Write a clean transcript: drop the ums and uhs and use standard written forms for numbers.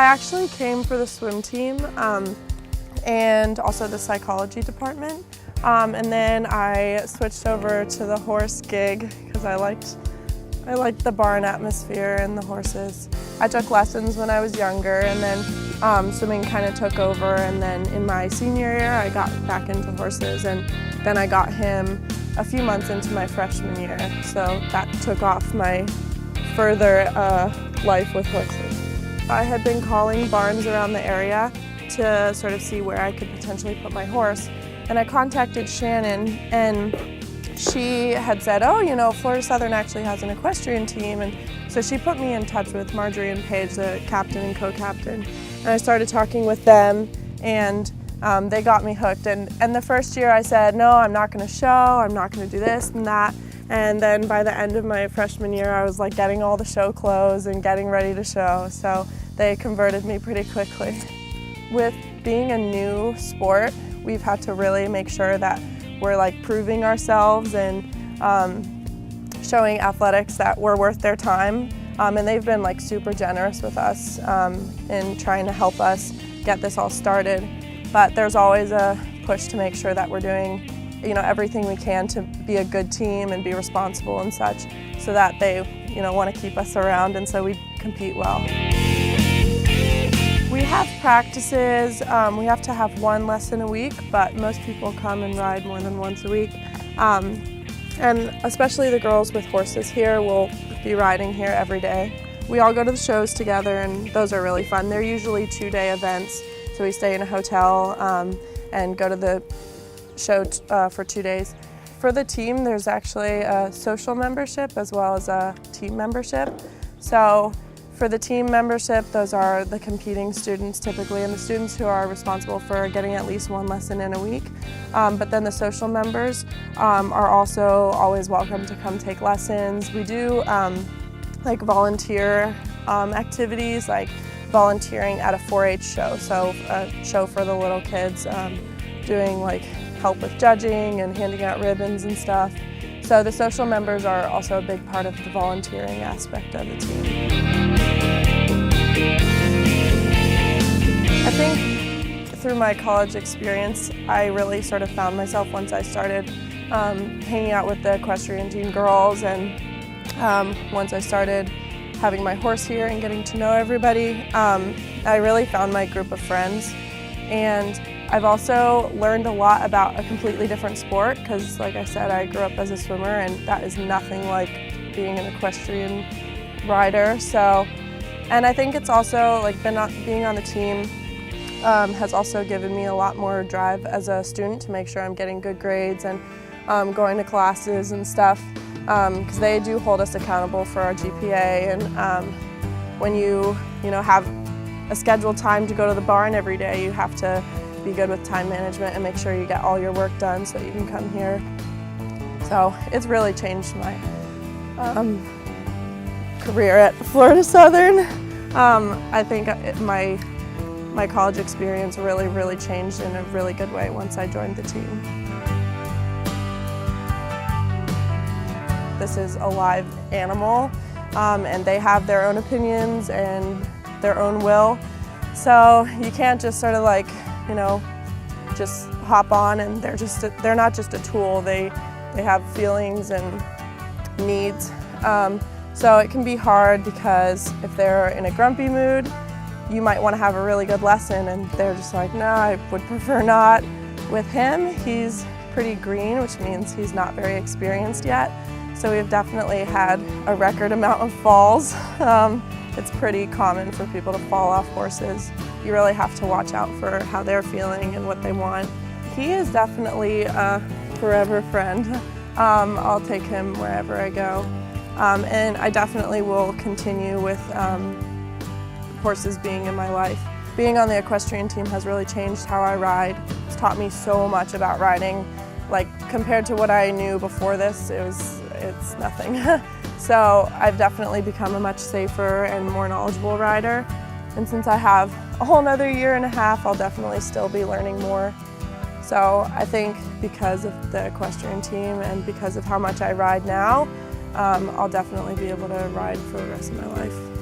I actually came for the swim team and also the psychology department. And then I switched over to the horse gig because I liked the barn atmosphere and the horses. I took lessons when I was younger, and then swimming kind of took over, and then in my senior year I got back into horses, and then I got him a few months into my freshman year, so that took off my further life with horses. I had been calling barns around the area to sort of see where I could potentially put my horse, and I contacted Shannon, and she had said, oh, you know, Florida Southern actually has an equestrian team, and so she put me in touch with Marjorie and Paige, the captain and co-captain, and I started talking with them, and they got me hooked. And the first year I said, no, I'm not going to show, I'm not going to do this and that, and then by the end of my freshman year I was like getting all the show clothes and getting ready to show, so they converted me pretty quickly. With being a new sport, we've had to really make sure that we're like proving ourselves and showing athletics that we're worth their time, and they've been like super generous with us in trying to help us get this all started. But there's always a push to make sure that we're doing, you know, everything we can to be a good team and be responsible and such, so that they, you know, want to keep us around and so we compete well. We have practices. We have to have one lesson a week, but most people come and ride more than once a week. And especially the girls with horses here will be riding here every day. We all go to the shows together, and those are really fun. They're usually 2-day events, so we stay in a hotel and go to the show for 2 days. For the team, there's actually a social membership as well as a team membership. So for the team membership, those are the competing students typically, and the students who are responsible for getting at least one lesson in a week. But then the social members are also always welcome to come take lessons. We do like volunteer activities, like volunteering at a 4-H show, so a show for the little kids, doing like help with judging and handing out ribbons and stuff. So the social members are also a big part of the volunteering aspect of the team. I think through my college experience, I really sort of found myself once I started hanging out with the equestrian team girls, and once I started having my horse here and getting to know everybody, I really found my group of friends. And I've also learned a lot about a completely different sport because, like I said, I grew up as a swimmer, and that is nothing like being an equestrian rider. So, and I think it's also like being on the team has also given me a lot more drive as a student to make sure I'm getting good grades and going to classes and stuff, because they do hold us accountable for our GPA. And when you have a scheduled time to go to the barn every day, you have to be good with time management and make sure you get all your work done so that you can come here. So it's really changed my career at Florida Southern. I think my college experience really changed in a really good way once I joined the team. This is a live animal, and they have their own opinions and their own will. So you can't just sort of like, just hop on, and they're not just a tool. They have feelings and needs. So it can be hard because if they're in a grumpy mood, you might want to have a really good lesson, and they're just like, no, I would prefer not. With him, he's pretty green, which means he's not very experienced yet. So we've definitely had a record amount of falls. It's pretty common for people to fall off horses. You really have to watch out for how they're feeling and what they want. He is definitely a forever friend. I'll take him wherever I go. And I definitely will continue with horses being in my life. Being on the equestrian team has really changed how I ride. It's taught me so much about riding. Like, compared to what I knew before this, it's nothing. So I've definitely become a much safer and more knowledgeable rider. And since I have a whole another year and a half, I'll definitely still be learning more. So I think because of the equestrian team and because of how much I ride now, I'll definitely be able to ride for the rest of my life.